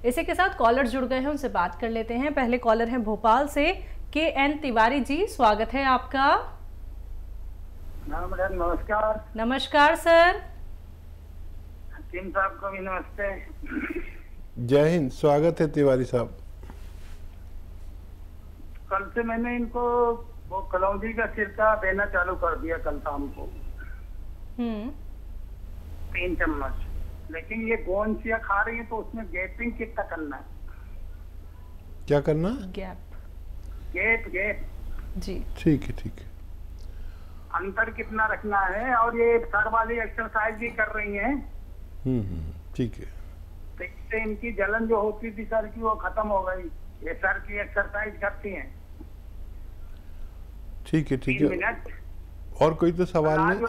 इसी के साथ कॉलर जुड़ गए हैं, उनसे बात कर लेते हैं। पहले कॉलर हैं भोपाल से KN तिवारी जी, स्वागत है आपका। मैडम नमस्कार। नमस्कार सर। हकीम साहब को भी नमस्ते। जय हिंद, स्वागत है तिवारी साहब। कल से मैंने इनको वो कलौंजी का सिरका देना चालू कर दिया कल शाम को 3 चम्मच, लेकिन ये गोंसिया खा रही है तो उसमें गैपिंग कितना करना है? क्या करना? गैप जी। ठीक है, ठीक है। अंतर कितना रखना है? और ये सर वाली एक्सरसाइज भी कर रही हैं। ठीक है। तो इससे इनकी जलन जो होती थी सर की वो खत्म हो गई। ये सर की एक्सरसाइज करती हैं। ठीक है, ठीक 3 है। मिनट। और कोई तो सवाल नहीं?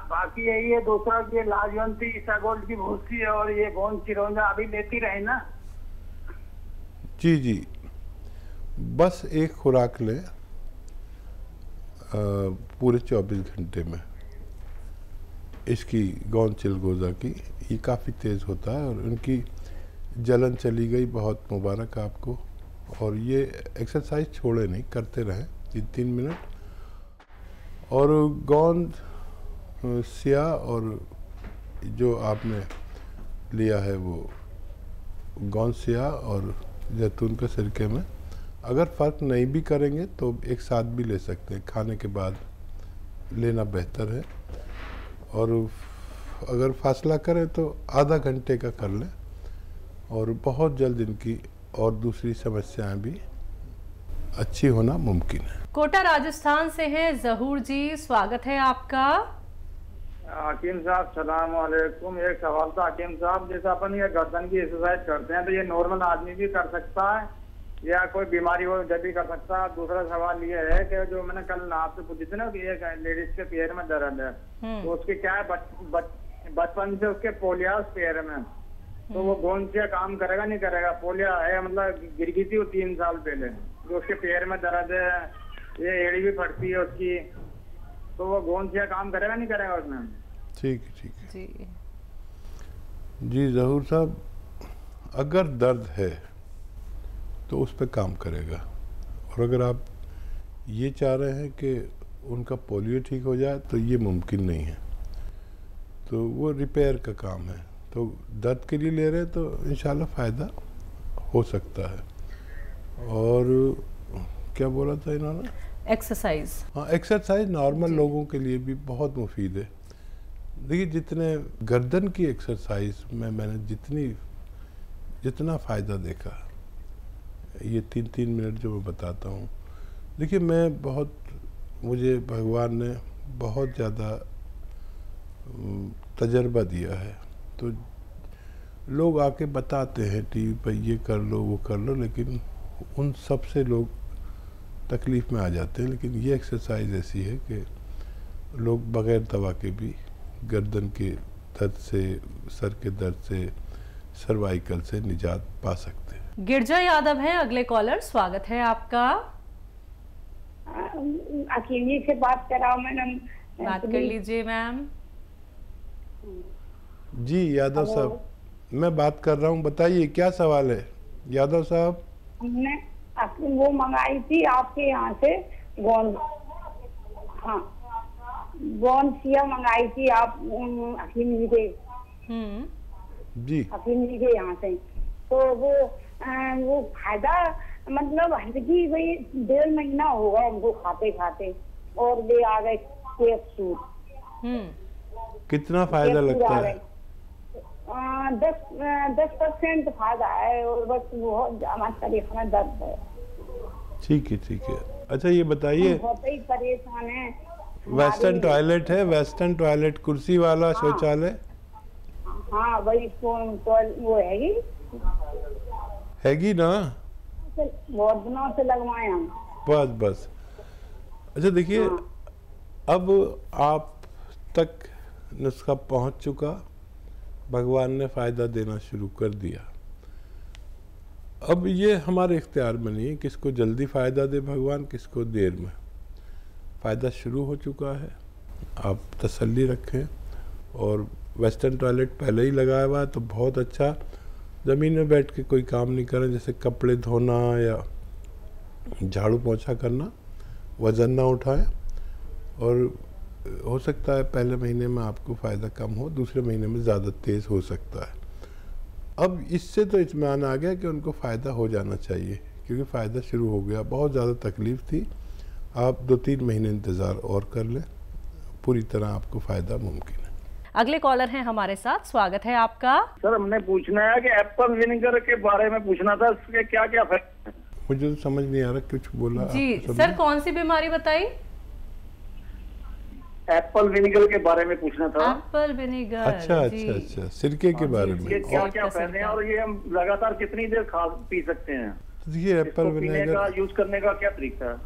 बाकी यही है, दूसरा ये लाजवंती ईसागोल्ड की भूसी है और ये गोंद चिरौंजा अभी लेती रहे ना। जी जी, बस एक खुराक ले पूरे 24 घंटे में इसकी गोंद चिलगोजा की। ये काफ़ी तेज़ होता है और उनकी जलन चली गई, बहुत मुबारक आपको। और ये एक्सरसाइज छोड़े नहीं, करते रहें 3 मिनट। और गोंद सिया और जो आपने लिया है वो गोंद सिया और जैतून के सिरके में अगर फ़र्क नहीं भी करेंगे तो एक साथ भी ले सकते हैं, खाने के बाद लेना बेहतर है। और अगर फासला करें तो आधा घंटे का कर लें और बहुत जल्द इनकी और दूसरी समस्याएं भी अच्छी होना मुमकिन है। कोटा राजस्थान से हैं जहूर जी, स्वागत है आपका। हकीम साहब सलाम वालेकुम। एक सवाल था हकीम साहब, जैसे अपन ये गर्दन की एक्सरसाइज करते हैं तो ये नॉर्मल आदमी भी कर सकता है या कोई बीमारी हो जब भी कर सकता है? दूसरा सवाल ये है कि जो मैंने कल आपसे पूछी थी ना कि एक लेडीज के पैर में दर्द है, तो उसके क्या है बचपन से उसके पोलिया उस पैर में, तो वो गोंसिया काम करेगा नहीं करेगा? पोलिया है, मतलब गिर गई थी वो 3 साल पहले, जो उसके पैर में दर्द है, ये एड़ी भी फटती है उसकी, तो वो गोंसिया काम करेगा नहीं करेगा उसमें? ठीक है, ठीक है जी। जी जहूर साहब, अगर दर्द है तो उस पर काम करेगा। और अगर आप ये चाह रहे हैं कि उनका पोलियो ठीक हो जाए तो ये मुमकिन नहीं है, तो वो रिपेयर का काम है। तो दर्द के लिए ले रहे हैं तो इंशाल्लाह फ़ायदा हो सकता है। और क्या बोला था इन्होंने? एक्सरसाइज। हाँ, एक्सरसाइज नॉर्मल लोगों के लिए भी बहुत मुफीद है। देखिए, जितने गर्दन की एक्सरसाइज में मैंने जितना फ़ायदा देखा, ये 3 मिनट जो मैं बताता हूँ, देखिए मुझे भगवान ने बहुत ज़्यादा तजर्बा दिया है। तो लोग आके बताते हैं टीवी पर ये कर लो वो कर लो, लेकिन उन सब से लोग तकलीफ़ में आ जाते हैं। लेकिन ये एक्सरसाइज ऐसी है कि लोग बग़ैर दवा के भी गर्दन के दर्द से, सर के दर्द से, सर्वाइकल से निजात पा सकते हैं। गिरजा यादव है अगले कॉलर, स्वागत है आपका। अकेली से बात कराओ मैडम। बात कर लीजिए मैम। जी यादव साहब, मैं बात कर रहा हूँ, बताइए क्या सवाल है यादव साहब? हमने वो मंगाई थी आपके यहाँ से गोंद, हाँ गोंद सिया मंगाई थी आप हकीम जी के जी, हकीम जी के यहाँ से। तो वो फायदा मतलब हल्की भाई 1.5 महीना होगा उनको खाते खाते, और ले आ गए कैप्सूल। कितना फायदा लगता है? 10% फायदा है और बस बहुत हमारे शरीर में दर्द है। ठीक है, ठीक है। अच्छा ये बताइए, बहुत ही परेशान है। वेस्टर्न टॉयलेट है? वेस्टर्न टॉयलेट, कुर्सी वाला शौचालय? हाँ वही वो हैगी ना? बहुत दिनों से लगवाए हम। बस। अच्छा देखिए, अब आप तक नुस्खा पहुंच चुका, भगवान ने फ़ायदा देना शुरू कर दिया। अब ये हमारे इख्तियार में नहीं है किसको जल्दी फ़ायदा दे भगवान, किसको देर में। फ़ायदा शुरू हो चुका है, आप तसल्ली रखें। और वेस्टर्न टॉयलेट पहले ही लगाया हुआ है तो बहुत अच्छा। ज़मीन में बैठ के कोई काम नहीं करें, जैसे कपड़े धोना या झाड़ू पोंछा करना, वज़न ना उठाएं। और हो सकता है पहले महीने में आपको फ़ायदा कम हो, दूसरे महीने में ज़्यादा तेज़ हो सकता है। अब इससे तो इत्मीनान आ गया कि उनको फ़ायदा हो जाना चाहिए, क्योंकि फ़ायदा शुरू हो गया। बहुत ज़्यादा तकलीफ़ थी, आप 2-3 महीने इंतज़ार और कर लें, पूरी तरह आपको फ़ायदा मुमकिन है। अगले कॉलर हैं हमारे साथ, स्वागत है आपका। सर हमने पूछना है कि एप्पल विनेगर के बारे में पूछना था, इसके क्या क्या फायदे हैं? मुझे तो समझ नहीं आ रहा कुछ बोला जी सर, कौन सी बीमारी बताई? एप्पल विनेगर के बारे में पूछना था। एप्पल विनेगर, अच्छा, सिरके के बारे में। ये क्या क्या फायदे हैं और ये हम लगातार कितनी देर खा पी सकते हैं? देखिए एप्पल विनेगर का यूज करने का क्या तरीका है?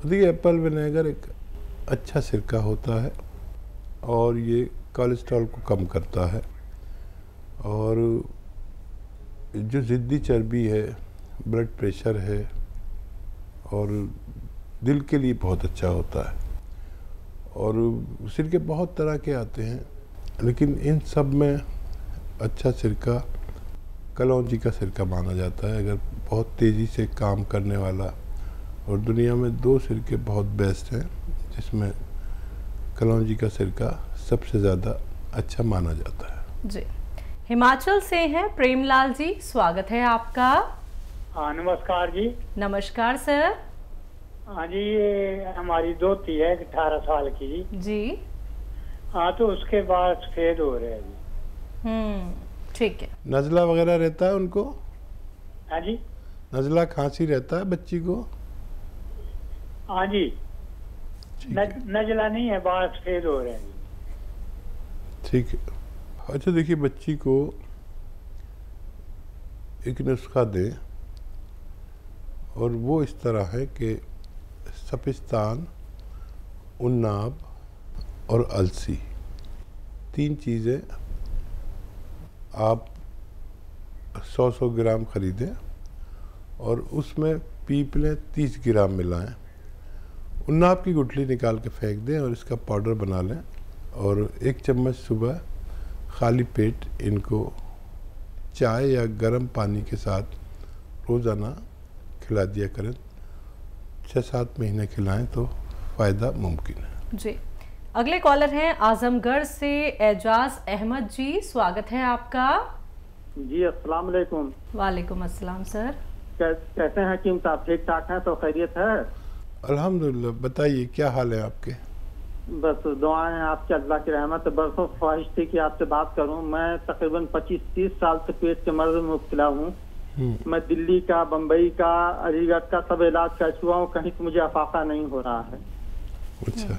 देखिए एप्पल विनेगर एक अच्छा सिरका होता है और ये कोलेस्ट्रॉल को कम करता है, और जो ज़िद्दी चर्बी है, ब्लड प्रेशर है, और दिल के लिए बहुत अच्छा होता है। और सिरके बहुत तरह के आते हैं, लेकिन इन सब में अच्छा सिरका कलौंजी का सिरका माना जाता है, अगर बहुत तेज़ी से काम करने वाला। और दुनिया में 2 सिरके बहुत बेस्ट हैं, जिसमें कलौंजी का सिरका सबसे ज़्यादा अच्छा माना जाता है। जी, हिमाचल से हैं प्रेमलाल जी, स्वागत है आपका। हाँ नमस्कार जी। नमस्कार सर। हाँ जी, ये हमारी दोती है 18 साल की जी। हाँ, तो उसके बाद सफेद हो रहे हैं जी। ठीक है। नज़ला वगैरह रहता है उनको? हाँ जी। नज़ला खांसी रहता है बच्ची को? हाँ जी। नजला नहीं है, बाल सफेद हो रहे हैं जी। ठीक है। अच्छा देखिए, बच्ची को एक नुस्खा दें, और वो इस तरह है कि सपिस्तान, उन्नाब और अलसी, 3 चीज़ें आप 100 ग्राम ख़रीदें और उसमें पीपलें 30 ग्राम मिलाएं। उन्नाब की गुठली निकाल के फेंक दें और इसका पाउडर बना लें, और 1 चम्मच सुबह खाली पेट इनको चाय या गर्म पानी के साथ रोज़ाना खिला दिया करें। 6-7 महीने खिलाएं तो फ़ायदा मुमकिन है। जी, अगले कॉलर हैं आजमगढ़ से एजाज अहमद जी, स्वागत है आपका। जी अस्सलाम वालेकुम। वालेकुम अस्सलाम सर। कैसे हैं हकीम साहब, ठीक ठाक हैं? तो खैरियत है? अल्हम्दुलिल्लाह। बताइए क्या हाल है आपके? बस दुआएं हैं आपके, अल्लाह की रहमत। बरसों ख्वाहिश थी कि आपसे बात करूं। मैं तकरीबन 25-30 साल से पेट के मर्ज में मुब्तला हूं। मैं दिल्ली का, बम्बई का, अलीगढ़ का सब इलाज कर चुका हूँ, कहीं से मुझे अफाका नहीं हो रहा है। अच्छा।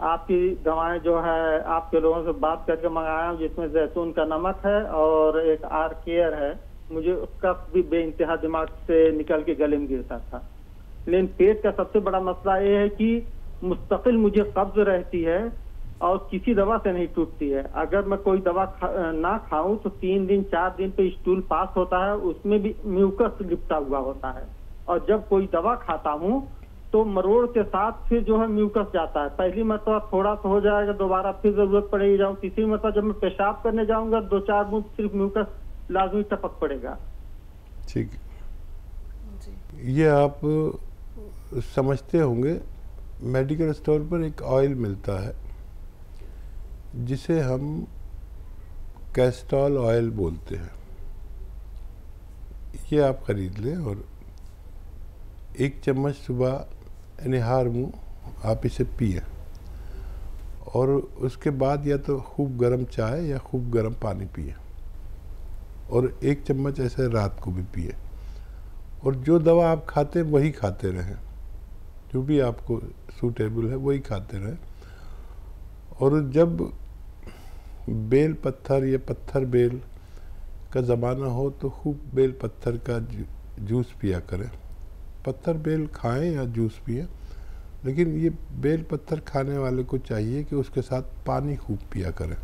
आपकी दवाएं जो है आपके लोगों से बात करके मंगाया हूँ, जिसमें जैतून का नमक है और एक आर केयर है। मुझे उसका भी बेइंतहा दिमाग से निकल के गले में गिरता था। लेकिन पेट का सबसे बड़ा मसला ये है कि मुस्तकिल मुझे कब्ज रहती है और किसी दवा से नहीं टूटती है। अगर मैं कोई दवा ना खाऊं तो 3 दिन 4 दिन पे स्टूल पास होता है, उसमें भी म्यूकस लिपटा हुआ होता है। और जब कोई दवा खाता हूं तो मरोड़ के साथ फिर जो है म्यूकस जाता है। पहली मरतबा थोड़ा सा हो जाएगा, दोबारा फिर जरूरत पड़ेगी जाऊँ। तीसरी मरतबा जब मैं पेशाब करने जाऊंगा 2-4 बूंद सिर्फ म्यूकस लाजमी टपक पड़ेगा। ठीक, ये आप समझते होंगे, मेडिकल स्टोर पर एक ऑयल मिलता है जिसे हम कैस्टॉल ऑयल बोलते हैं। ये आप ख़रीद लें और 1 चम्मच सुबह निहार मुँह आप इसे पिए, और उसके बाद या तो खूब गर्म चाय या खूब गर्म पानी पिए, और 1 चम्मच ऐसे रात को भी पिए। और जो दवा आप खाते हैं वही खाते रहें, जो भी आपको सूटेबल है वही खाते रहें। और जब बेल पत्थर या पत्थर बेल का ज़माना हो तो खूब बेल पत्थर का जूस पिया करें। पत्थर बेल खाएं या जूस पिए, लेकिन ये बेल पत्थर खाने वाले को चाहिए कि उसके साथ पानी खूब पिया करें,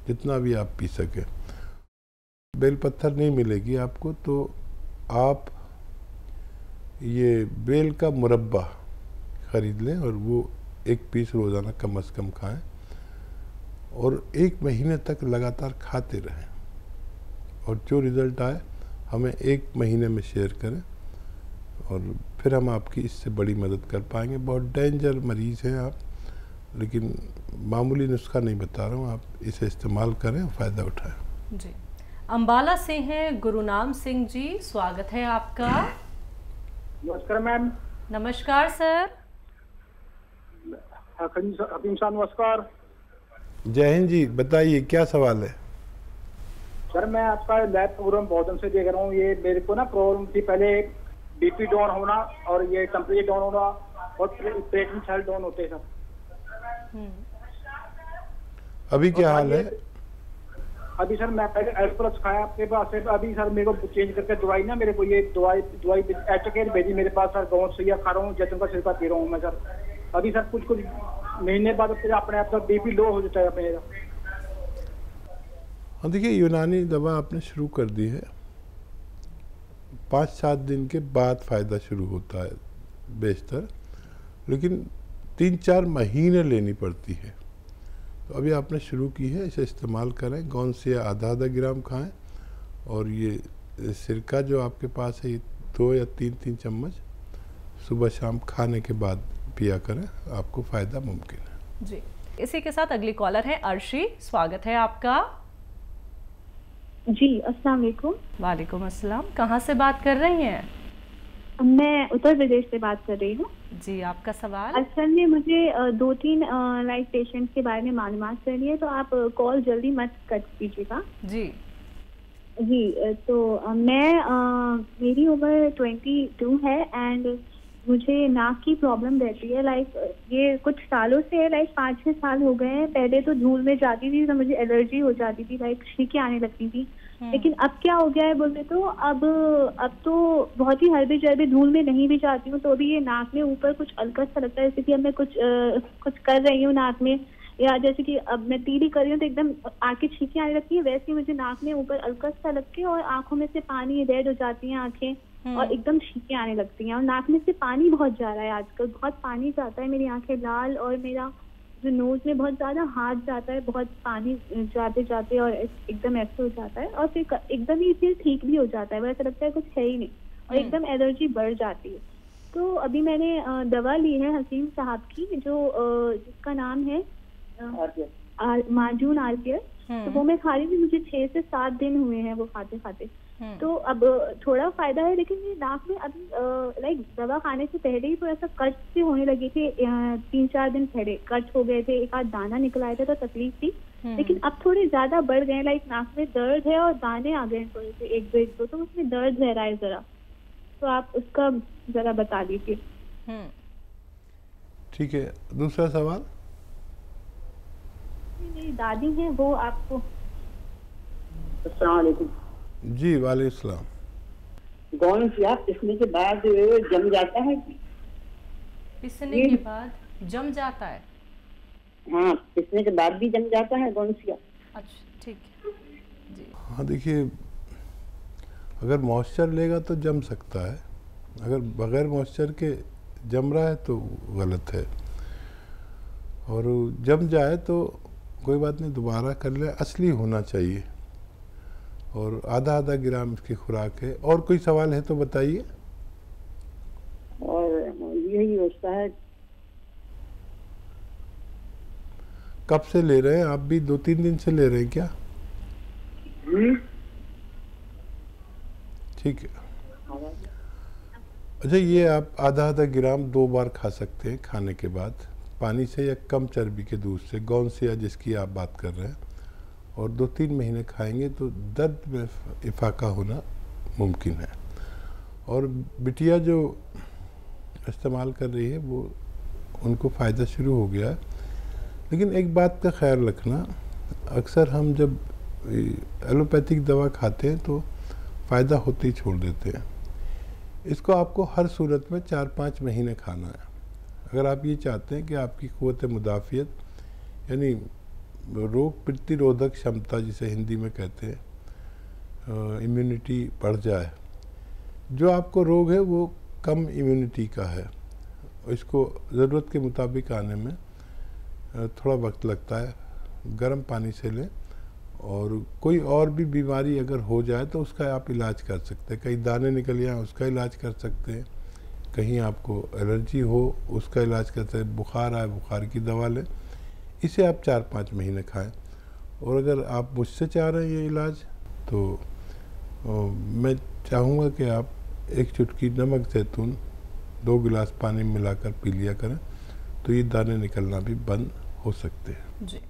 जितना भी आप पी सकें। बेल पत्थर नहीं मिलेगी आपको तो आप ये बेल का मुरब्बा ख़रीद लें और वो 1 पीस रोज़ाना कम से कम खाएं, और 1 महीने तक लगातार खाते रहें। और जो रिज़ल्ट आए हमें 1 महीने में शेयर करें और फिर हम आपकी इससे बड़ी मदद कर पाएंगे। बहुत डेंजर मरीज़ हैं आप, लेकिन मामूली नुस्खा नहीं बता रहा हूँ, आप इसे इस्तेमाल करें और फ़ायदा उठाएं। जी, अम्बाला से हैं गुरुनाम सिंह जी, स्वागत है आपका। नमस्कार मैम। नमस्कार सर। हकीम साहब नमस्कार। जय हिंद जी, बताइए क्या सवाल है? सर मैं आपका लाइव प्रोग्राम बहुत दिन से देख रहा हूँ। ये मेरे को ना प्रॉब्लम थी पहले, बीपी डाउन होना और ये टेम्परेचर डाउन होना और प्लेटलेट सेल डाउन होते सर। अभी क्या हाल है? अभी सर मैं पहले एल्प्लस खाया आपके पास से, अभी सर मेरे को चेंज करके दवाई ना, मेरे को ये दवाई एटोकेट भेजी मेरे पास सर। गाँव से खा रहा हूँ, जैतून का छिलका पी रहा हूँ मैं सर। अभी सर कुछ महीने बाद फिर अपने आप सर बीपी लो हो जाता है मेरा। हाँ देखिए, यूनानी दवा आपने शुरू कर दी है, 5-7 दिन के बाद फ़ायदा शुरू होता है बेशतर, लेकिन 3-4 महीने लेनी पड़ती है। तो अभी आपने शुरू की है, इसे इस्तेमाल करें। कौन से आधा ग्राम खाएं और ये सिरका जो आपके पास है ये 2 या 3 चम्मच सुबह शाम खाने के बाद पिया करें, आपको फ़ायदा मुमकिन है। जी, इसी के साथ अगली कॉलर है अर्शी, स्वागत है आपका। जी अस्सलाम वालेकुम। वालेकुम अस्सलाम, कहाँ से बात कर रही हैं? मैं उत्तर प्रदेश से बात कर रही हूँ। जी, आपका सवाल? असल में मुझे 2-3 लाइफ पेशेंट के बारे में मालूमात करनी है, तो आप कॉल जल्दी मत कट कीजिएगा। जी जी, तो मेरी उम्र 22 है एंड मुझे नाक की प्रॉब्लम रहती है। लाइक ये कुछ सालों से है, लाइक 5-6 साल हो गए हैं। पहले तो धूल में जाती थी तो मुझे एलर्जी हो जाती थी, लाइक छींकें आने लगती थी। लेकिन अब क्या हो गया है बोलते तो अब तो बहुत ही हल्बी जल्बी धूल में नहीं भी जाती हूँ, तो अभी ये नाक में ऊपर कुछ अलकस सा लगता है, जैसे कि अब मैं कुछ कर रही हूँ नाक में, या जैसे कि अब मैं तीली कर रही हूँ तो एकदम आंखें छींकें आने लगती है, वैसे ही मुझे नाक में ऊपर अलकस सा लग के और आंखों में से पानी रेड हो जाती है आंखें और एकदम छींकें आने लगती हैं और नाक में से पानी बहुत जा रहा है आजकल, बहुत पानी जाता है, मेरी आंखें लाल और मेरा जो नोज में बहुत ज्यादा हाथ जाता है, बहुत पानी जाते जाते और एकदम ऐसे हो जाता है और फिर एकदम ही फिर ठीक भी हो जाता है, वैसा लगता है कुछ है ही नहीं और एकदम एलर्जी बढ़ जाती है। तो अभी मैंने दवा ली है हकीम साहब की, जो जिसका नाम है माजून आरपीएस, तो वो मैं खा रही थी, मुझे 6 से 7 दिन हुए हैं वो खाते खाते। तो अब थोड़ा फायदा है, लेकिन ये नाक में अभी लाइक दवा खाने से पहले ही थोड़ा सा कट से होने लगे थे, 3-4 दिन पहले कट हो गए थे, एक आध दाना निकल आया था तो तकलीफ थी, लेकिन अब थोड़े ज्यादा बढ़ गए, लाइक नाक में दर्द है और दाने आ गए थोड़े से 1-2 तो उसमें दर्द रह रहा है जरा, तो आप उसका जरा बता दीजिए। ठीक है, दूसरा सवाल? मेरी दादी है वो आपको। अस्सलाम वालेकुम। जी वालेकुम सलाम। गौन सिया पिसने के बाद जम जाता है? पिसने के बाद जम जाता है? हाँ, पिसने के बाद भी जम जाता है गौन सिया। अच्छा ठीक है जी। हाँ देखिए, अगर मॉइस्चर लेगा तो जम सकता है, अगर बगैर मॉइस्चर के जम रहा है तो गलत है, और जम जाए तो कोई बात नहीं, दोबारा कर ले, असली होना चाहिए, और आधा ग्राम इसकी खुराक है। और कोई सवाल है तो बताइए। और यही होता है। कब से ले रहे हैं आप? भी 2-3 दिन से ले रहे हैं क्या? ठीक है। अच्छा, ये आप आधा ग्राम 2 बार खा सकते हैं खाने के बाद, पानी से या कम चर्बी के दूध से, गौन सिया जिसकी आप बात कर रहे हैं, और 2-3 महीने खाएंगे तो दर्द में इफाका होना मुमकिन है। और बिटिया जो इस्तेमाल कर रही है वो, उनको फ़ायदा शुरू हो गया है, लेकिन एक बात का ख्याल रखना, अक्सर हम जब एलोपैथिक दवा खाते हैं तो फ़ायदा होते ही छोड़ देते हैं। इसको आपको हर सूरत में 4-5 महीने खाना है। अगर आप ये चाहते हैं कि आपकी क़ुव्वत मुदाफ़ियत, यानी रोग प्रतिरोधक क्षमता जिसे हिंदी में कहते हैं, इम्यूनिटी बढ़ जाए, जो आपको रोग है वो कम इम्यूनिटी का है, इसको ज़रूरत के मुताबिक आने में थोड़ा वक्त लगता है। गर्म पानी से लें और कोई और भी बीमारी अगर हो जाए तो उसका आप इलाज कर सकते हैं। कहीं दाने निकल जाए उसका इलाज कर सकते हैं, कहीं आपको एलर्जी हो उसका इलाज कर सकते हैं, बुखार आए बुखार की दवा लें। इसे आप 4-5 महीने खाएं। और अगर आप मुझसे चाह रहे हैं ये इलाज तो मैं चाहूँगा कि आप एक चुटकी नमक जैतून 2 गिलास पानी में मिलाकर पी लिया करें, तो ये दाने निकलना भी बंद हो सकते हैं। जी।